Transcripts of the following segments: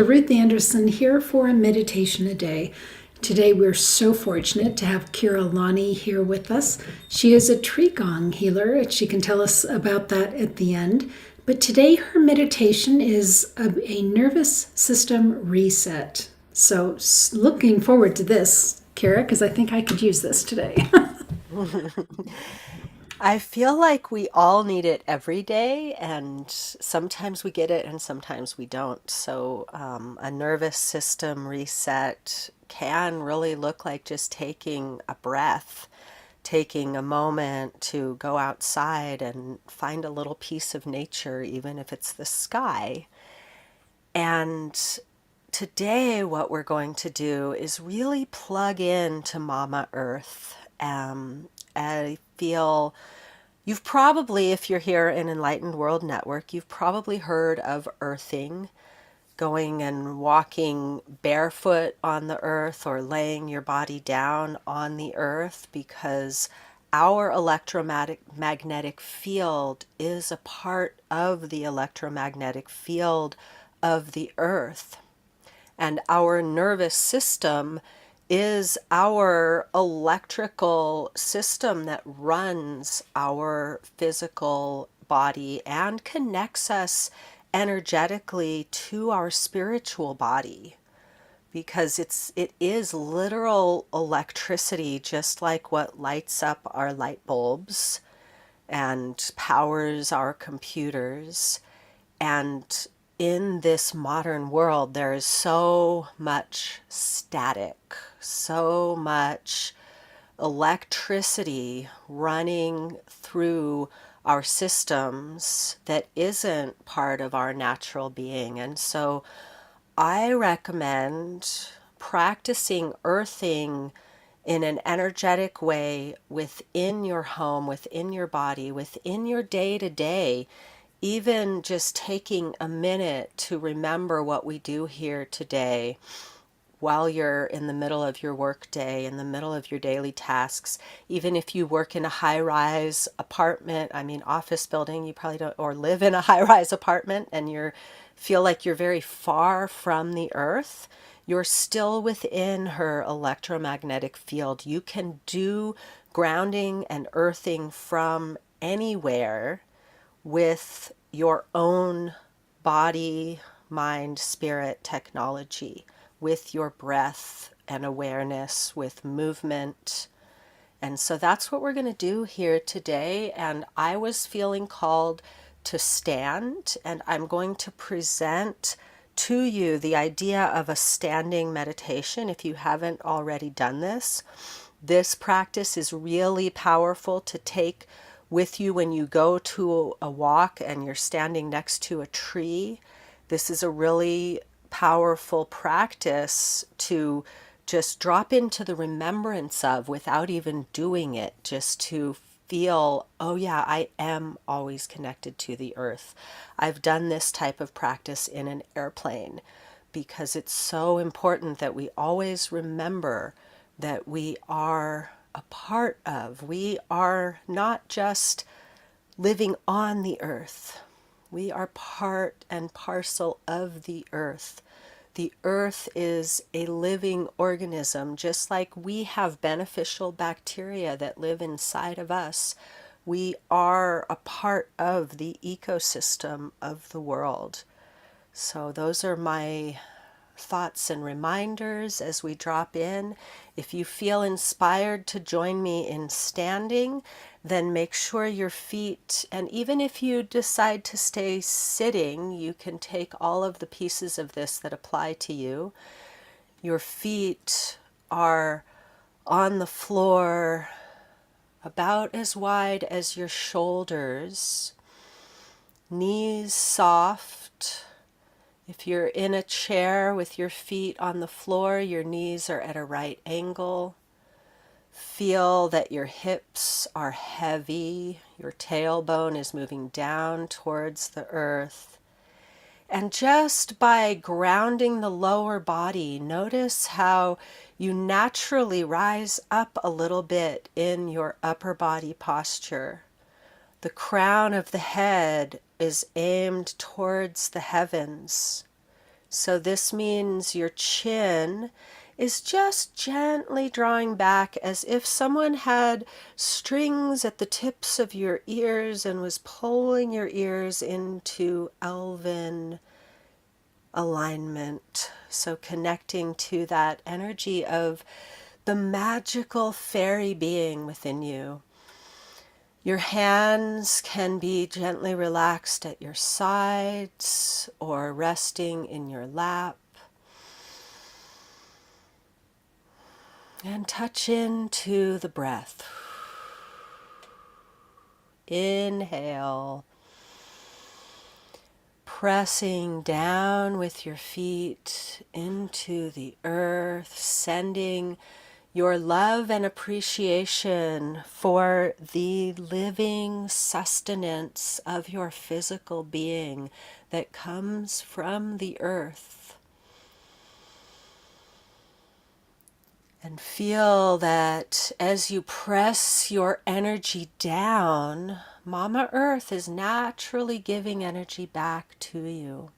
Ruth Anderson here for a meditation a day. Today we're so fortunate to have Keira Lani here with us. She is a tree gong healer, and she can tell us about that at the end. But today her meditation is a nervous system reset. So looking forward to this, Keira, because I think I could use this today. I feel like we all need it every day, and sometimes we get it and sometimes we don't. So, a nervous system reset can really look like just taking a breath, taking a moment to go outside and find a little piece of nature, even if it's the sky. And today, what we're going to do is really plug in to Mama Earth. I feel you've probably, if you're here in Enlightened World Network, you've probably heard of earthing, going and walking barefoot on the earth or laying your body down on the earth, because our electromagnetic field is a part of the electromagnetic field of the earth. And our nervous system is our electrical system that runs our physical body and connects us energetically to our spiritual body, because it is literal electricity, just like what lights up our light bulbs and powers our computers. And in this modern world, there is so much static, so much electricity running through our systems that isn't part of our natural being. And so I recommend practicing earthing in an energetic way within your home, within your body, within your day to day, even just taking a minute to remember what we do here today while you're in the middle of your work day, in the middle of your daily tasks. Even if you work in a high-rise apartment, office building, you probably don't, or live in a high-rise apartment and you feel like you're very far from the earth, you're still within her electromagnetic field. You can do grounding and earthing from anywhere with your own body, mind, spirit technology, with your breath and awareness, with movement. And so that's what we're going to do here today. And I was feeling called to stand, and I'm going to present to you the idea of a standing meditation. If you haven't already done this, this practice is really powerful to take with you when you go to a walk and you're standing next to a tree. This is a really powerful practice to just drop into the remembrance of without even doing it, just to feel, oh yeah, I am always connected to the earth. I've done this type of practice in an airplane because it's so important that we always remember that we are a part of. We are not just living on the earth. We are part and parcel of the earth. The earth is a living organism, just like we have beneficial bacteria that live inside of us. We are a part of the ecosystem of the world. So those are my thoughts and reminders as we drop in. If you feel inspired to join me in standing, then make sure your feet, and even if you decide to stay sitting, you can take all of the pieces of this that apply to you. Your feet are on the floor about as wide as your shoulders, knees soft. If you're in a chair with your feet on the floor, your knees are at a right angle. Feel that your hips are heavy, your tailbone is moving down towards the earth. And just by grounding the lower body, notice how you naturally rise up a little bit in your upper body posture. The crown of the head is aimed towards the heavens. So this means your chin is just gently drawing back as if someone had strings at the tips of your ears and was pulling your ears into elven alignment. So connecting to that energy of the magical fairy being within you. Your hands can be gently relaxed at your sides or resting in your lap. And touch into the breath. Inhale, pressing down with your feet into the earth, sending your love and appreciation for the living sustenance of your physical being that comes from the earth. And feel that as you press your energy down, Mama Earth is naturally giving energy back to you.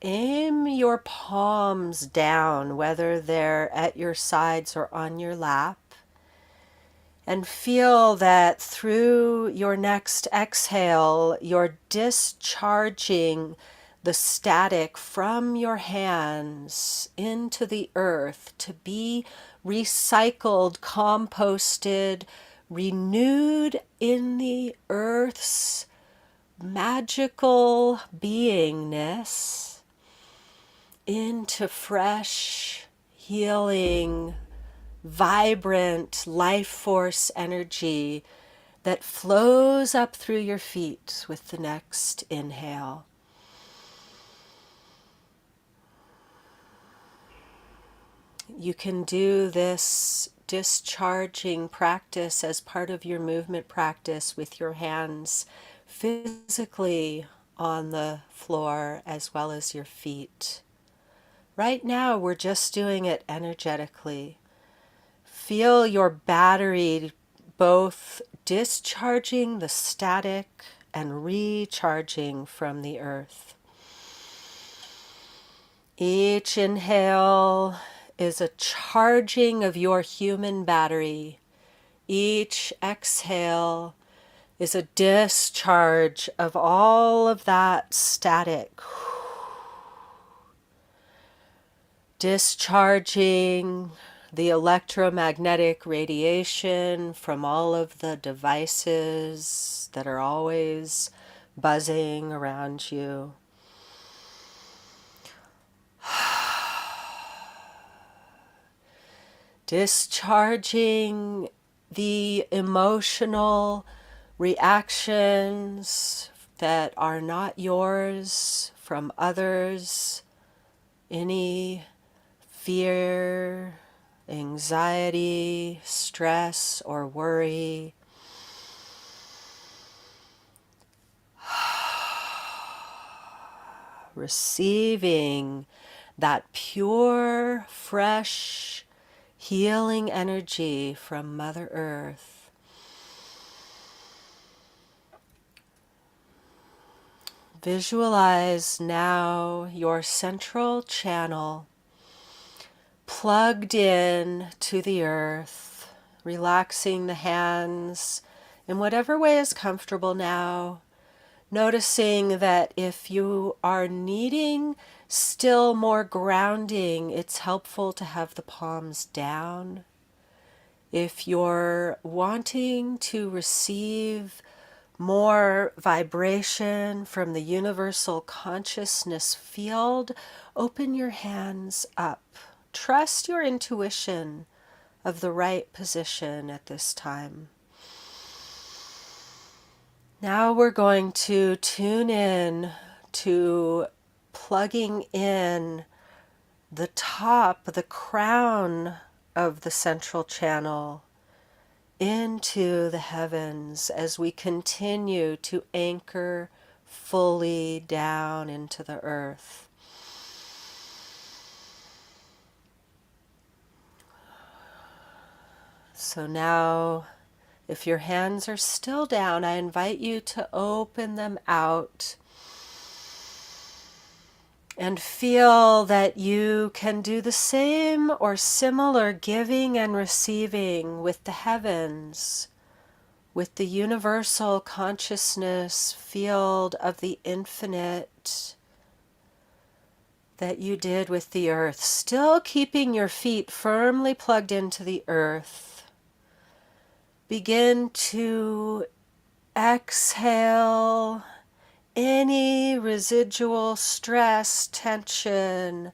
Aim your palms down, whether they're at your sides or on your lap, and feel that through your next exhale, you're discharging the static from your hands into the earth to be recycled, composted, renewed in the earth's magical beingness into fresh, healing, vibrant life force energy that flows up through your feet with the next inhale. You can do this discharging practice as part of your movement practice with your hands physically on the floor as well as your feet. Right now, we're just doing it energetically. Feel your battery both discharging the static and recharging from the earth. Each inhale is a charging of your human battery. Each exhale is a discharge of all of that static. Discharging the electromagnetic radiation from all of the devices that are always buzzing around you. Discharging the emotional reactions that are not yours from others, any fear, anxiety, stress, or worry. Receiving that pure, fresh, healing energy from Mother Earth. Visualize now your central channel plugged in to the earth, relaxing the hands in whatever way is comfortable now, noticing that if you are needing still more grounding, it's helpful to have the palms down. If you're wanting to receive more vibration from the universal consciousness field, open your hands up. Trust your intuition of the right position at this time. Now we're going to tune in to plugging in the top, the crown of the central channel into the heavens as we continue to anchor fully down into the earth. So now If your hands are still down, I invite you to open them out and feel that you can do the same or similar giving and receiving with the heavens, with the universal consciousness field of the infinite that you did with the earth, still keeping your feet firmly plugged into the earth. Begin to exhale any residual stress, tension,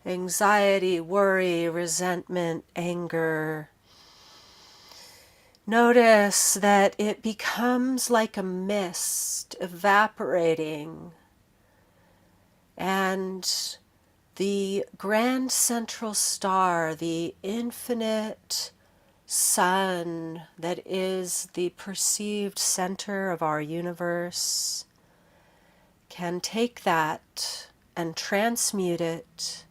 anxiety, worry, resentment, anger. Notice that it becomes like a mist evaporating, and the grand central star, the infinite sun that is the perceived center of our universe, can take that and transmute it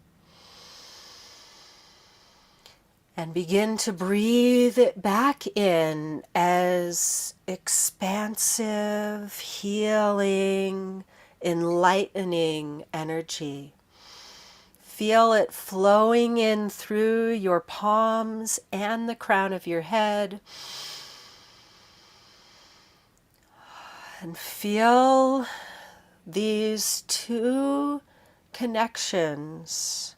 and begin to breathe it back in as expansive, healing, enlightening energy. Feel it flowing in through your palms and the crown of your head. And feel these two connections.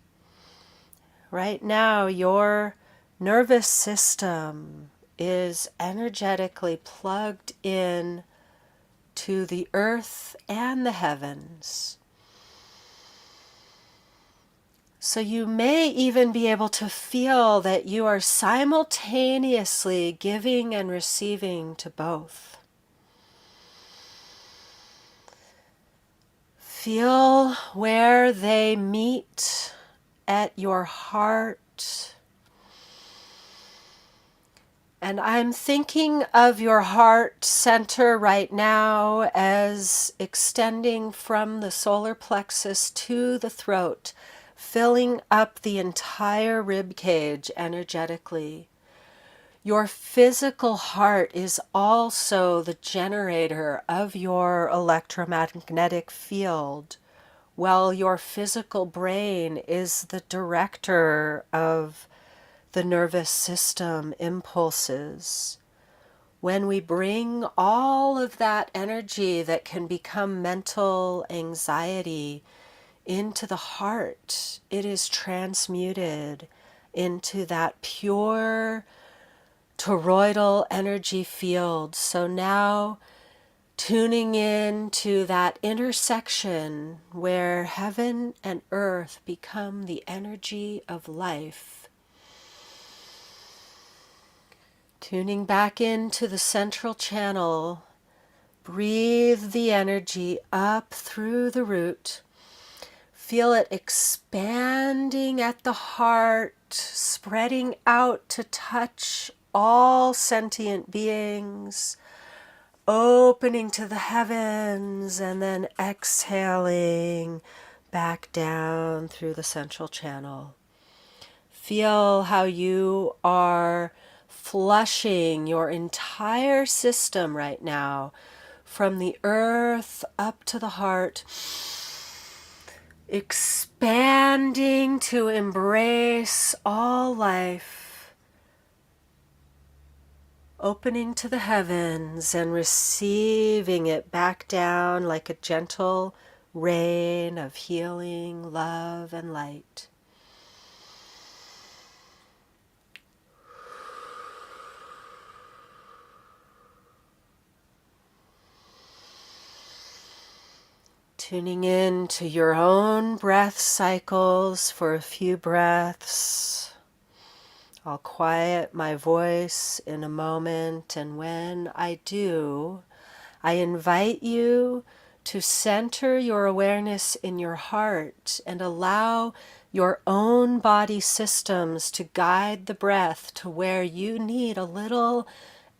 Right now, your nervous system is energetically plugged in to the earth and the heavens. So you may even be able to feel that you are simultaneously giving and receiving to both. Feel where they meet at your heart. And I'm thinking of your heart center right now as extending from the solar plexus to the throat, filling up the entire rib cage energetically. Your physical heart is also the generator of your electromagnetic field, while your physical brain is the director of the nervous system impulses. When we bring all of that energy that can become mental anxiety into the heart, it is transmuted into that pure toroidal energy field. So now tuning in to that intersection where heaven and earth become the energy of life. Tuning back into the central channel, breathe the energy up through the root. Feel it expanding at the heart, spreading out to touch all sentient beings, opening to the heavens, and then exhaling back down through the central channel. Feel how you are flushing your entire system right now, from the earth up to the heart, expanding to embrace all life, opening to the heavens and receiving it back down like a gentle rain of healing, love, and light. Tuning in to your own breath cycles for a few breaths. I'll quiet my voice in a moment, and when I do, I invite you to center your awareness in your heart and allow your own body systems to guide the breath to where you need a little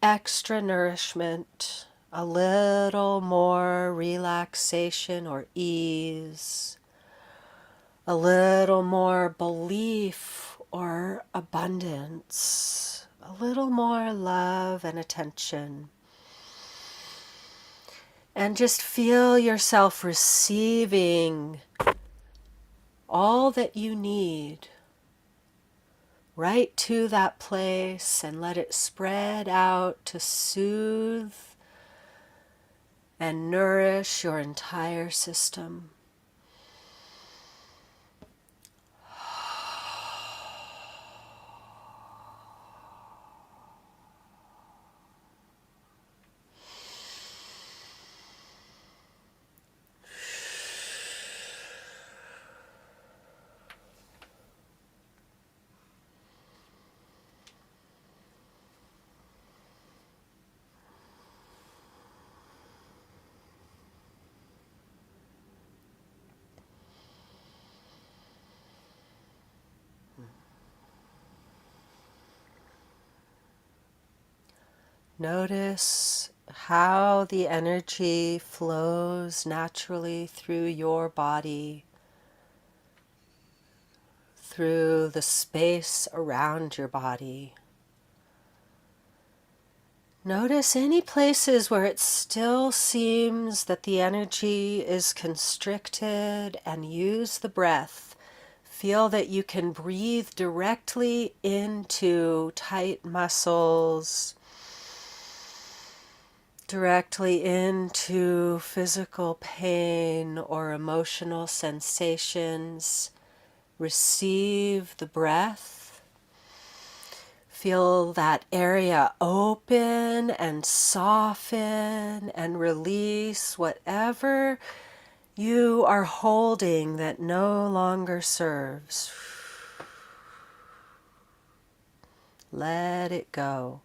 extra nourishment, a little more relaxation or ease, a little more belief or abundance, a little more love and attention. And just feel yourself receiving all that you need right to that place, and let it spread out to soothe and nourish your entire system. Notice how the energy flows naturally through your body, through the space around your body. Notice any places where it still seems that the energy is constricted, and use the breath. Feel that you can breathe directly into tight muscles, directly into physical pain or emotional sensations. Receive the breath. Feel that area open and soften, and release whatever you are holding that no longer serves. Let it go.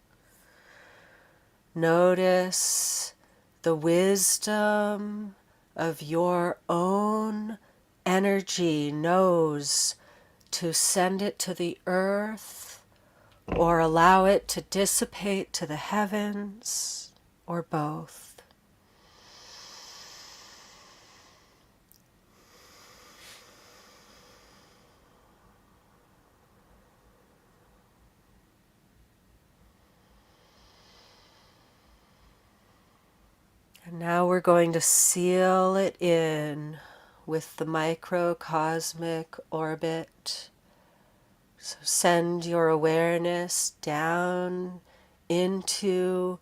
Notice the wisdom of your own energy knows to send it to the earth or allow it to dissipate to the heavens, or both. And now we're going to seal it in with the microcosmic orbit. So send your awareness down into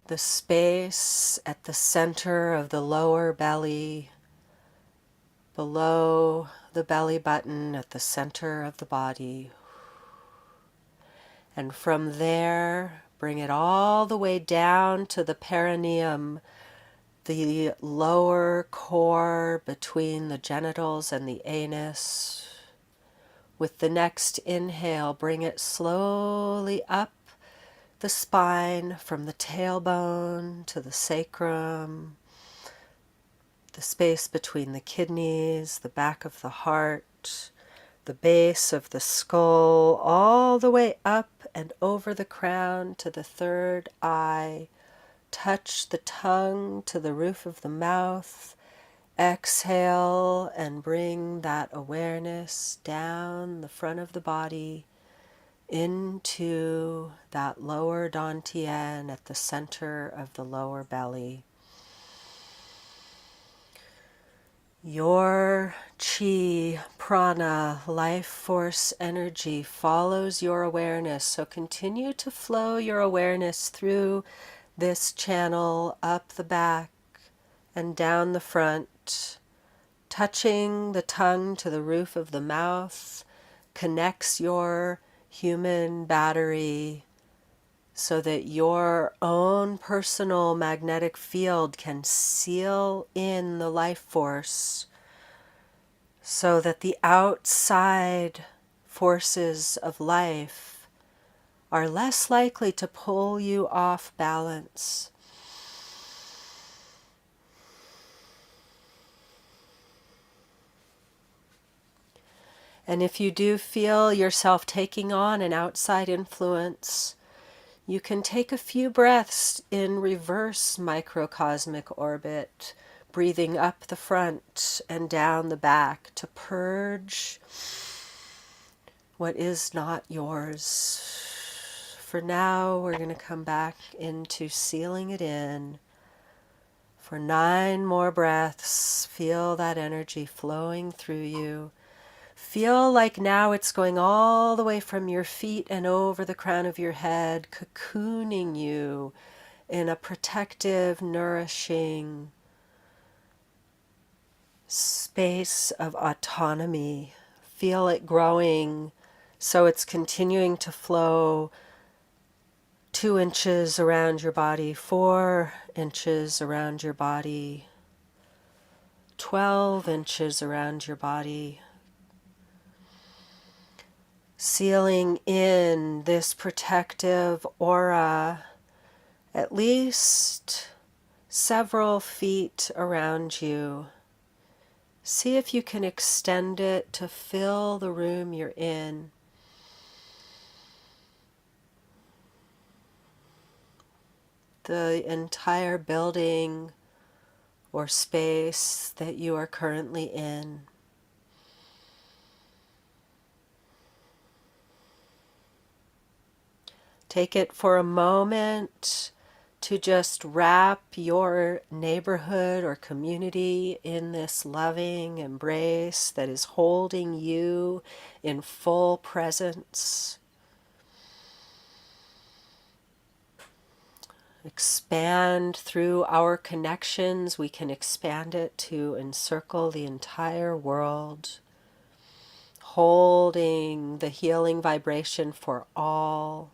the space at the center of the lower belly, below the belly button at the center of the body. And from there, bring it all the way down to the perineum, the lower core between the genitals and the anus. With the next inhale, bring it slowly up the spine from the tailbone to the sacrum, the space between the kidneys, the back of the heart, the base of the skull, all the way up and over the crown to the third eye. Touch the tongue to the roof of the mouth. Exhale and bring that awareness down the front of the body into that lower dantian at the center of the lower belly. Your chi, prana, life force energy follows your awareness, so continue to flow your awareness through this channel, up the back and down the front, touching the tongue to the roof of the mouth, connects your human battery so that your own personal magnetic field can seal in the life force, so that the outside forces of life are less likely to pull you off balance. And if you do feel yourself taking on an outside influence, you can take a few breaths in reverse microcosmic orbit, breathing up the front and down the back to purge what is not yours. for now, we're going to come back into sealing it in. For 9 more breaths, feel that energy flowing through you. Feel like now it's going all the way from your feet and over the crown of your head, cocooning you in a protective, nourishing space of autonomy. Feel it growing so it's continuing to flow 2 inches around your body, 4 inches around your body, 12 inches around your body. Sealing in this protective aura at least several feet around you. See if you can extend it to fill the room you're in. The entire building or space that you are currently in. Take it for a moment to just wrap your neighborhood or community in this loving embrace that is holding you in full presence. Expand through our connections. We can expand it to encircle the entire world, holding the healing vibration for all.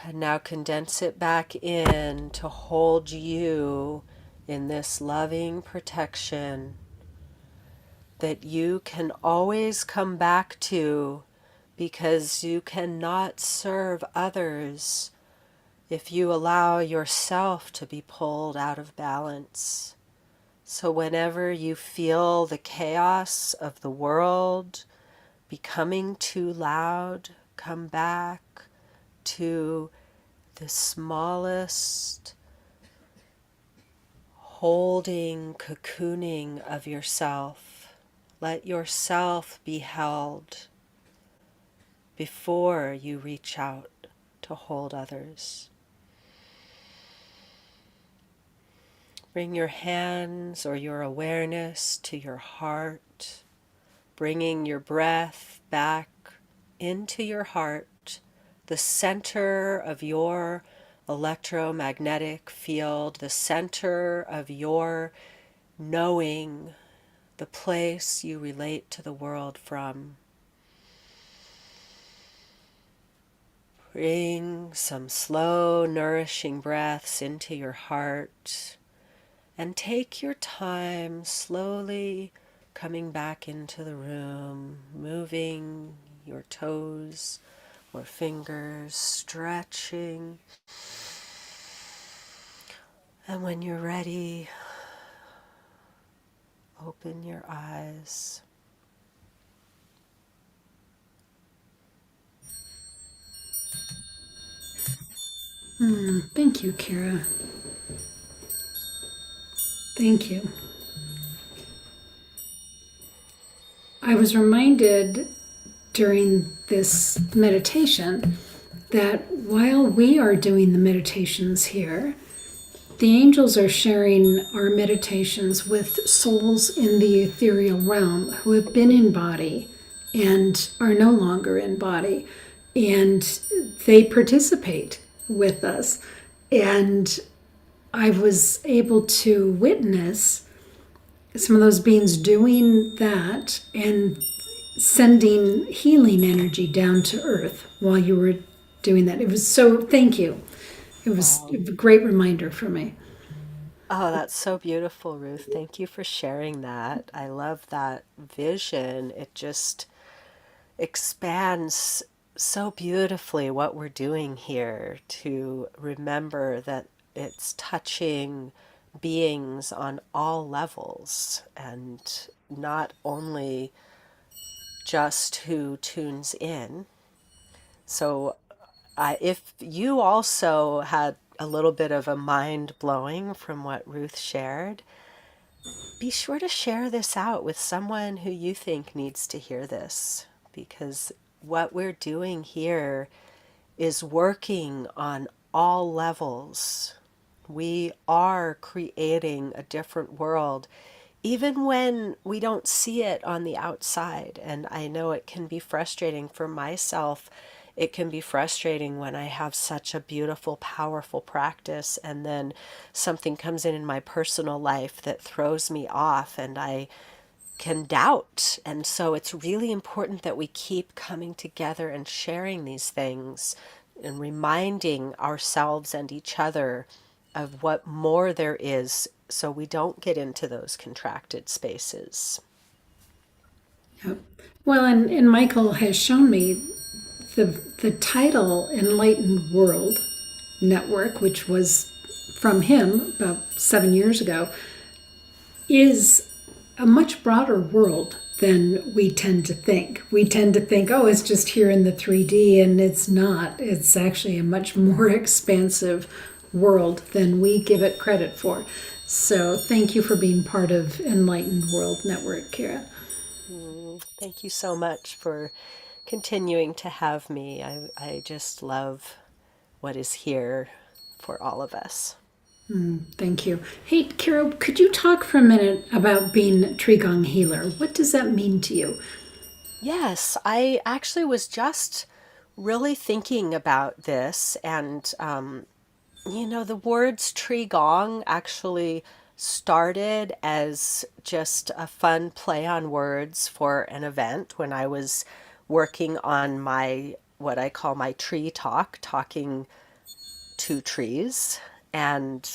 And now condense it back in to hold you in this loving protection that you can always come back to, because you cannot serve others if you allow yourself to be pulled out of balance. So whenever you feel the chaos of the world becoming too loud, come back to the smallest holding, cocooning of yourself. Let yourself be held before you reach out to hold others. Bring your hands or your awareness to your heart, bringing your breath back into your heart, the center of your electromagnetic field, the center of your knowing, the place you relate to the world from. Bring some slow, nourishing breaths into your heart, and take your time slowly coming back into the room, moving your toes or fingers, stretching. And when you're ready, open your eyes. Thank you, Keira. Thank you. I was reminded during this meditation that while we are doing the meditations here, the angels are sharing our meditations with souls in the ethereal realm who have been in body and are no longer in body. And they participate with us. And I was able to witness some of those beings doing that and sending healing energy down to earth while you were doing that. It was so, thank you. It was a great reminder for me. Oh, that's so beautiful, Ruth. Thank you for sharing that. I love that vision. It just expands so beautifully what we're doing here, to remember that it's touching beings on all levels, and not only just who tunes in. So if you also had a little bit of a mind blowing from what Ruth shared, be sure to share this out with someone who you think needs to hear this, because what we're doing here is working on all levels. We are creating a different world, even when we don't see it on the outside. And I know it can be frustrating for myself. It can be frustrating when I have such a beautiful, powerful practice, and then something comes in my personal life that throws me off, and I can doubt. And so it's really important that we keep coming together and sharing these things and reminding ourselves and each other of what more there is, so we don't get into those contracted spaces. Yep. Well, and Michael has shown me the title Enlightened World Network, which was from him about 7 years ago, is a much broader world than we tend to think. We tend to think, oh, it's just here in the 3D, and it's not. It's actually a much more expansive world than we give it credit for. So thank you for being part of Enlightened World Network, Keira. Thank you so much for continuing to have me. I just love what is here for all of us. Thank you. Hey, Keira, could you talk for a minute about being a Qigong healer? What does that mean to you? Yes, I actually was just really thinking about this, and the words tree gong actually started as just a fun play on words for an event when I was working on my, what I call my tree talk, talking to trees. And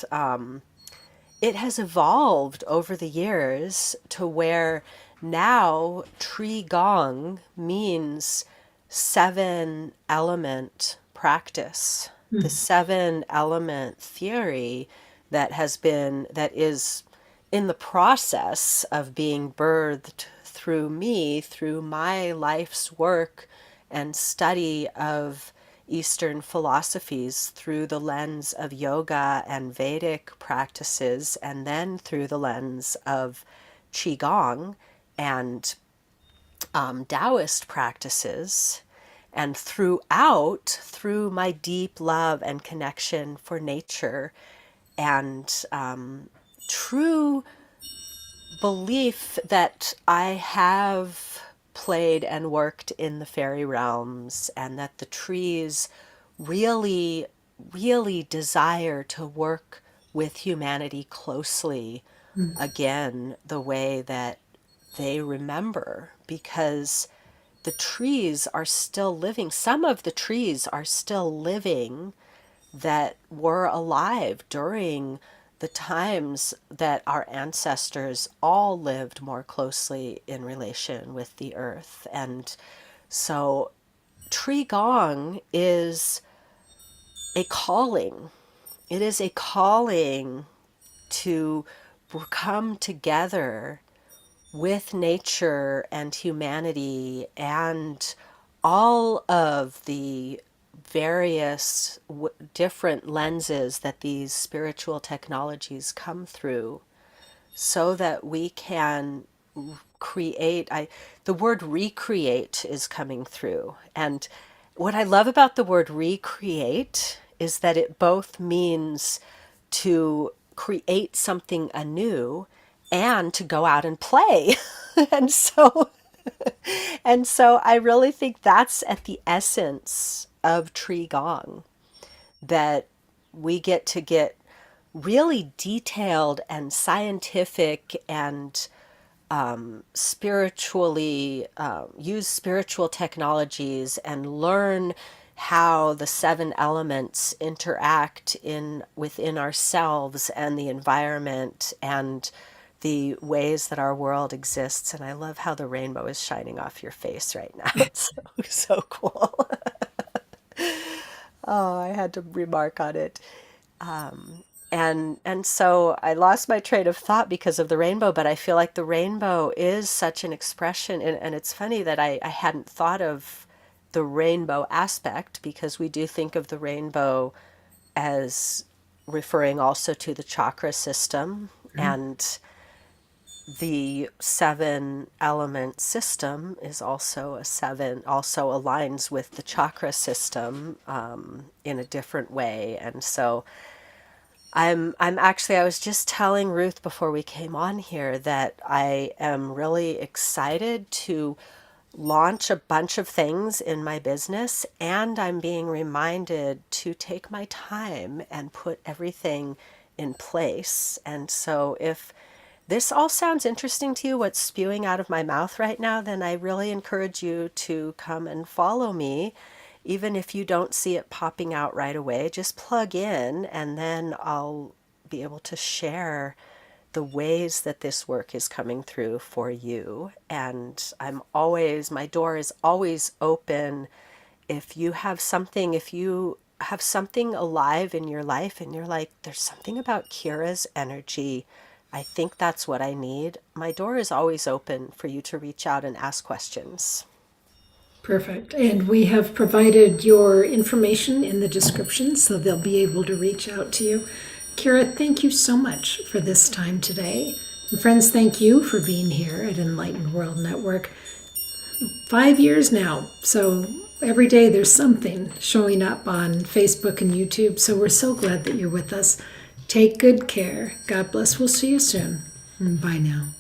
it has evolved over the years to where now tree gong means seven element practice. The seven element theory that is in the process of being birthed through me, through my life's work and study of Eastern philosophies through the lens of yoga and Vedic practices, and then through the lens of Qigong and Taoist practices, and through my deep love and connection for nature and true belief that I have played and worked in the fairy realms, and that the trees really, really desire to work with humanity closely again, the way that they remember, because the trees are still living. Some of the trees are still living that were alive during the times that our ancestors all lived more closely in relation with the earth. And so tree gong is a calling. It is a calling to come together with nature and humanity and all of the various different lenses that these spiritual technologies come through, so that we can create. The word recreate is coming through. And what I love about the word recreate is that it both means to create something anew and to go out and play. and so and so I really think that's at the essence of tree gong, that we get really detailed and scientific and spiritually use spiritual technologies and learn how the seven elements interact in within ourselves and the environment and the ways that our world exists. And I love how the rainbow is shining off your face right now. It's so cool. Oh, I had to remark on it. And so I lost my train of thought because of the rainbow, but I feel like the rainbow is such an expression. And it's funny that I hadn't thought of the rainbow aspect, because we do think of the rainbow as referring also to the chakra system. And the 7 element system is also a 7, also aligns with the chakra system in a different way. And so I'm actually, I was just telling Ruth before we came on here that I am really excited to launch a bunch of things in my business, and I'm being reminded to take my time and put everything in place. And so if this all sounds interesting to you, what's spewing out of my mouth right now, then I really encourage you to come and follow me. Even if you don't see it popping out right away, just plug in and then I'll be able to share the ways that this work is coming through for you. And my door is always open. If you have something, alive in your life and you're like, there's something about Kira's energy, I think that's what I need, my door is always open for you to reach out and ask questions. Perfect. And we have provided your information in the description so they'll be able to reach out to you. Keira, thank you so much for this time today. And friends, thank you for being here at Enlightened World Network. 5 years now, so every day there's something showing up on Facebook and YouTube, so we're so glad that you're with us. Take good care. God bless. We'll see you soon. Bye now.